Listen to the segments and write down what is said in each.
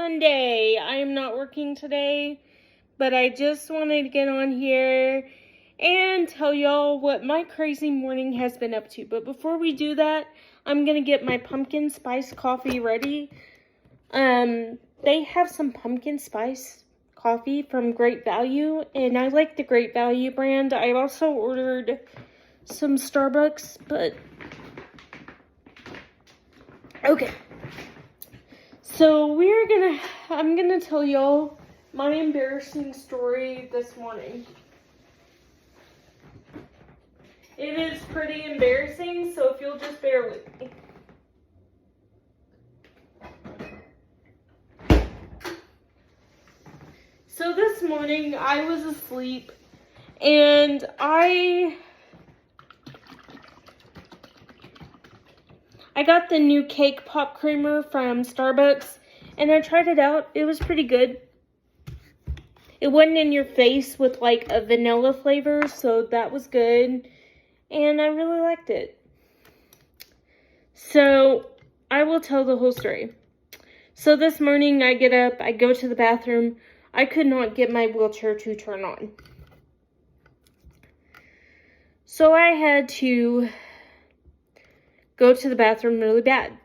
Sunday. I am not working today, but I just wanted to get on here and tell y'all what my crazy morning has been up to. But before we do that, I'm going to get my pumpkin spice coffee ready. They have some pumpkin spice coffee from Great Value, and I like the Great Value brand. I also ordered some Starbucks, but okay. So I'm gonna tell y'all my embarrassing story this morning. It is pretty embarrassing, so if you'll just bear with me. So this morning I was asleep and I got the new cake pop creamer from Starbucks and I tried it out. It was pretty good. It wasn't in your face with like a vanilla flavor, so that was good. And I really liked it. So I will tell the whole story. So this morning I get up, I go to the bathroom. I could not get my wheelchair to turn on. So I had to go to the bathroom really bad.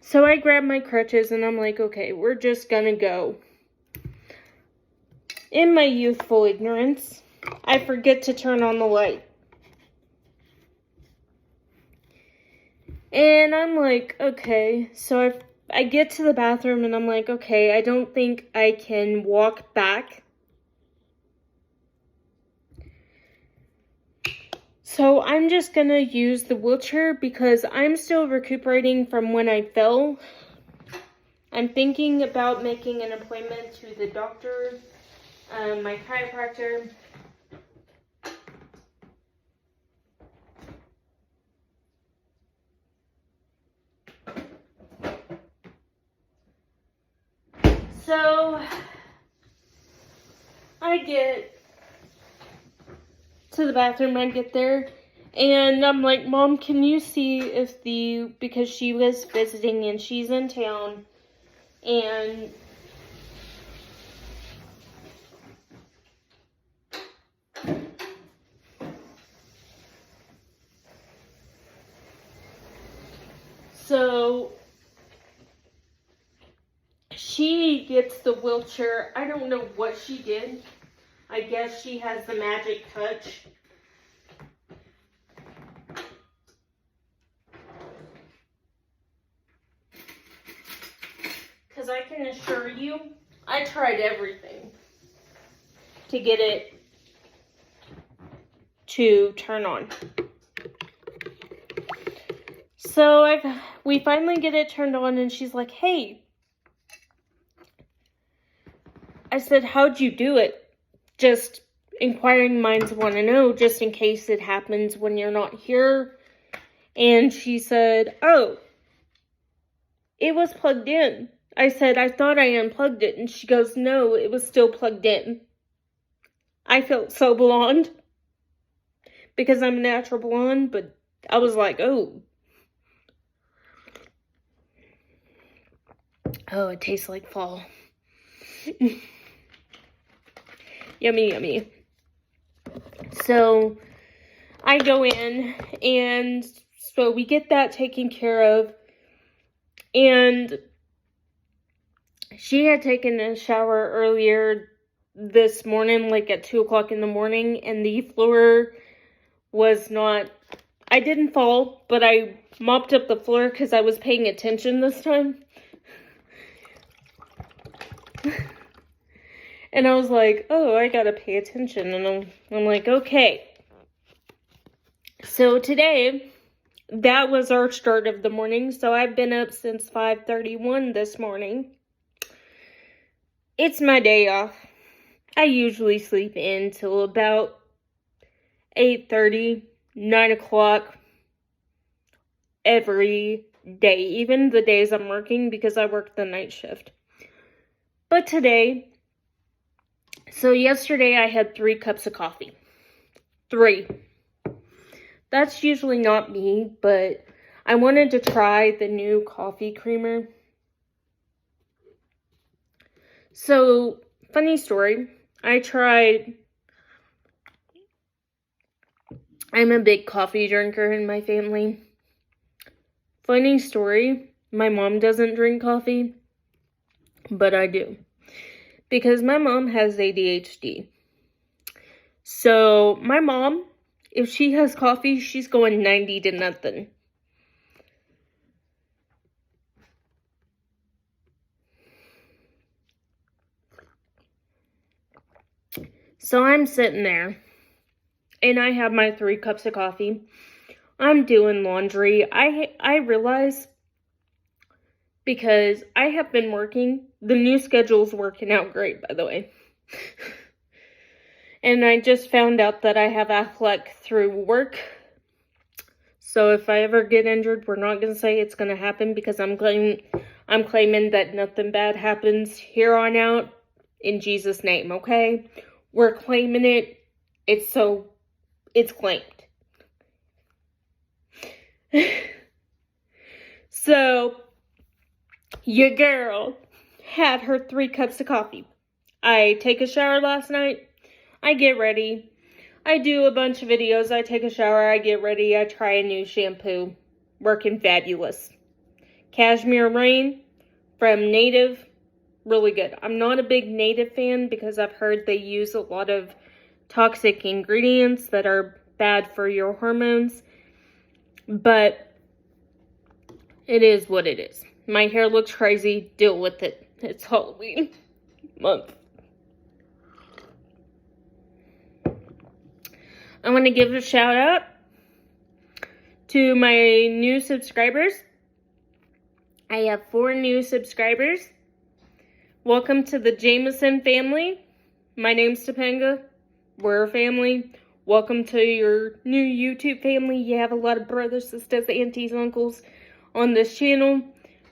So I grabbed my crutches and I'm like, okay, we're just gonna go. In my youthful ignorance, I forget to turn on the light. And I'm like, okay, so I get to the bathroom and I'm like, okay, I don't think I can walk back. So I'm just gonna use the wheelchair because I'm still recuperating from when I fell. I'm thinking about making an appointment to the doctor, my chiropractor. So I get to the bathroom, I get there, and I'm like, Mom, can you see if because she was visiting and she's in town, and so she gets the wheelchair. I don't know what she did. I guess she has the magic touch. Because I can assure you, I tried everything to get it to turn on. So we finally get it turned on and she's like, hey. I said, how'd you do it? Just inquiring minds want to know, just in case it happens when you're not here. And she said, oh, it was plugged in. I said, I thought I unplugged it. And she goes, no, it was still plugged in. I felt so blonde because I'm a natural blonde, but I was like, oh. Oh, it tastes like fall. Yummy, yummy. So I go in and so we get that taken care of. And she had taken a shower earlier this morning, like at 2 o'clock in the morning, and the floor was not, I didn't fall, but I mopped up the floor because I was paying attention this time. And I was like, oh, I gotta pay attention. And I'm like, okay. So today, that was our start of the morning. So I've been up since 5:31 this morning. It's my day off. I usually sleep in till about 8:30, 9 o'clock every day. Even the days I'm working because I work the night shift. But today, so yesterday I had 3 cups of coffee. 3. That's usually not me, but I wanted to try the new coffee creamer. So, funny story. I'm a big coffee drinker in my family. Funny story. My mom doesn't drink coffee, but I do. Because my mom has ADHD. So, my mom, if she has coffee, she's going 90 to nothing. So I'm sitting there, and I have my 3 cups of coffee. I'm doing laundry. I realize, because I have been working, the new schedule's working out great, by the way. And I just found out that I have Affleck through work. So if I ever get injured, we're not going to say it's going to happen, because I'm claiming that nothing bad happens here on out in Jesus' name, okay? We're claiming it. It's claimed. So, your girl had her 3 cups of coffee. I take a shower last night. I get ready. I do a bunch of videos. I take a shower. I get ready. I try a new shampoo. Working fabulous. Cashmere Rain from Native. Really good. I'm not a big Native fan because I've heard they use a lot of toxic ingredients that are bad for your hormones. But it is what it is. My hair looks crazy. Deal with it. It's Halloween month. I want to give a shout out to my new subscribers. I have 4 new subscribers. Welcome to the Jameson family. My name's Topanga. We're a family. Welcome to your new YouTube family. You have a lot of brothers, sisters, aunties, uncles on this channel.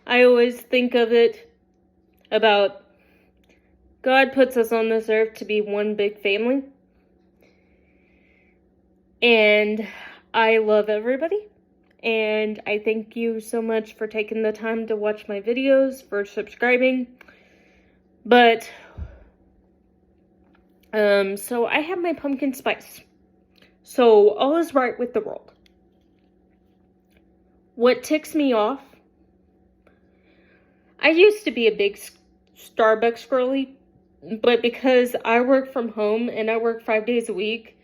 I always think of it about God puts us on this earth to be one big family. And I love everybody. And I thank you so much for taking the time to watch my videos, for subscribing. But, so I have my pumpkin spice. So all is right with the world. What ticks me off, I used to be a big Starbucks girly, but because I work from home and I work 5 days a week,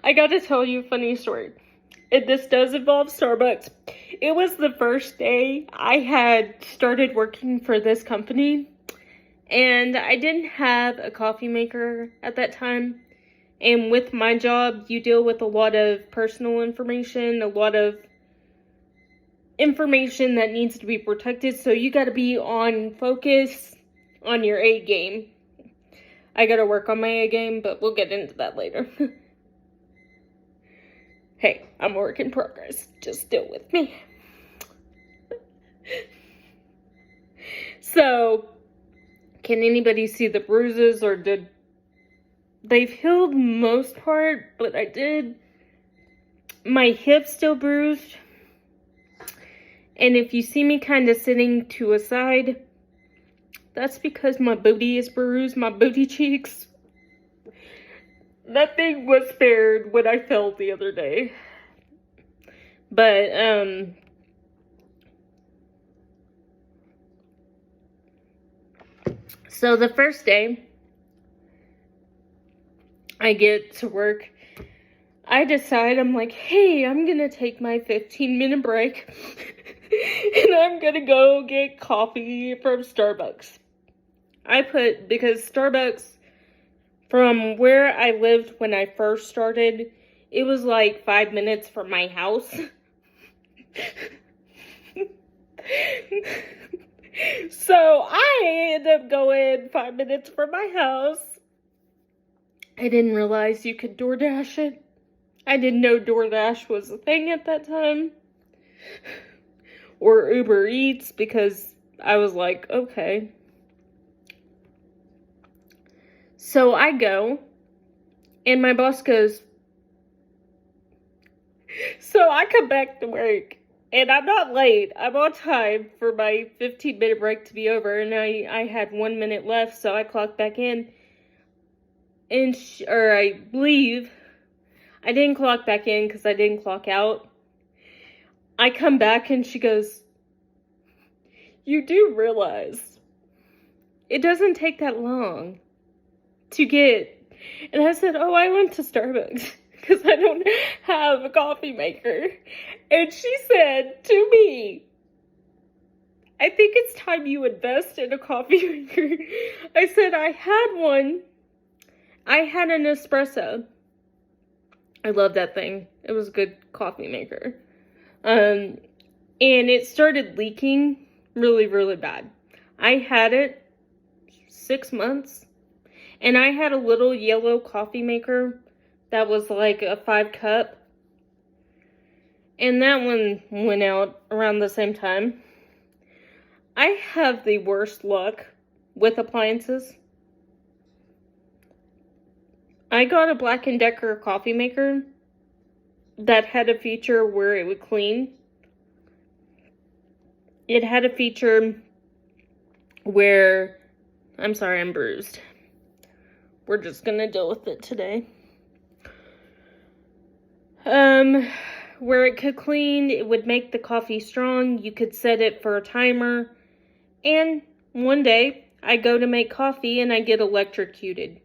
I gotta tell you a funny story. This does involve Starbucks. It was the first day I had started working for this company, and I didn't have a coffee maker at that time. And with my job, you deal with a lot of personal information, a lot of information that needs to be protected, so you gotta be on focus on your A game. I gotta work on my A game, but we'll get into that later. Hey, I'm a work in progress. Just deal with me. So, can anybody see the bruises, or they've healed most part, but my hip's still bruised. And if you see me kind of sitting to a side, that's because my booty is bruised, my booty cheeks. That thing was spared when I fell the other day. But, so the first day I get to work, I decide, I'm like, hey, I'm gonna take my 15-minute break and I'm gonna go get coffee from Starbucks. Because Starbucks, from where I lived when I first started, it was like 5 minutes from my house. So I ended up going 5 minutes from my house. I didn't realize you could DoorDash it. I didn't know DoorDash was a thing at that time. Or Uber Eats, because I was like, okay. So I go, and my boss goes, so I come back to work, And I'm not late. I'm on time for my 15-minute break to be over. And I had 1 minute left, so I clocked back in. And I believe I didn't clock back in because I didn't clock out. I come back and she goes, "You do realize it doesn't take that long to get." And I said, "Oh, I went to Starbucks because I don't have a coffee maker." And she said to me, "I think it's time you invest in a coffee maker." I said, "I had one. I had an espresso. I love that thing. It was a good coffee maker. And it started leaking really, really bad. I had it 6 months. And I had a little yellow coffee maker that was like a 5-cup. And that one went out around the same time. I have the worst luck with appliances. I got a Black & Decker coffee maker that had a feature where it would clean. It had a feature where, I'm sorry, I'm bruised. We're just gonna deal with it today. Where it could clean, it would make the coffee strong. You could set it for a timer. And one day, I go to make coffee and I get electrocuted.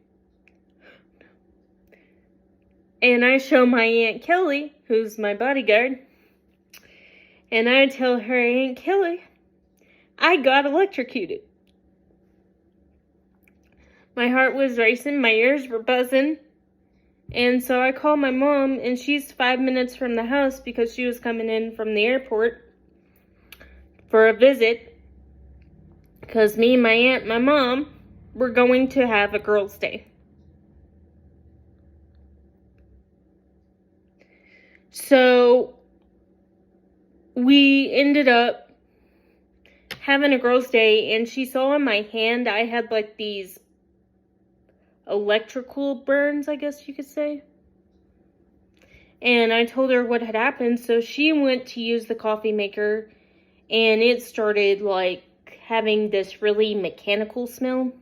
And I show my Aunt Kelly, who's my bodyguard, and I tell her, "Aunt Kelly, I got electrocuted." My heart was racing, my ears were buzzing, and so I called my mom, and she's 5 minutes from the house because she was coming in from the airport for a visit, because me, my aunt, my mom were going to have a girls' day. So we ended up having a girls' day, and she saw on my hand I had like these electrical burns, I guess you could say. And I told her what had happened, so she went to use the coffee maker, and it started like having this really mechanical smell.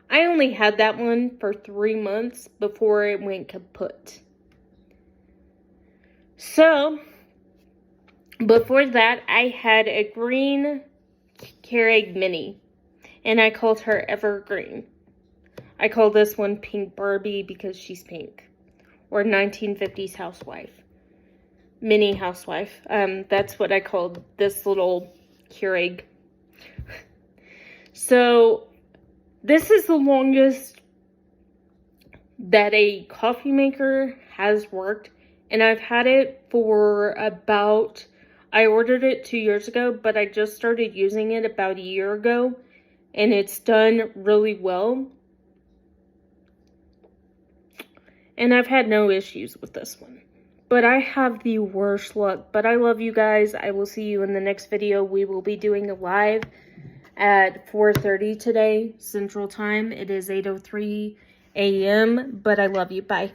I only had that one for 3 months before it went kaput. So, before that, I had a green Keurig Mini, and I called her Evergreen. I call this one Pink Barbie because she's pink, or 1950s housewife, mini housewife. That's what I called this little Keurig. So, this is the longest that a coffee maker has worked. And I've had it for about, I ordered it 2 years ago, but I just started using it about a year ago. And it's done really well. And I've had no issues with this one. But I have the worst luck. But I love you guys. I will see you in the next video. We will be doing a live at 4:30 today, Central Time. It is 8:03 a.m. But I love you. Bye.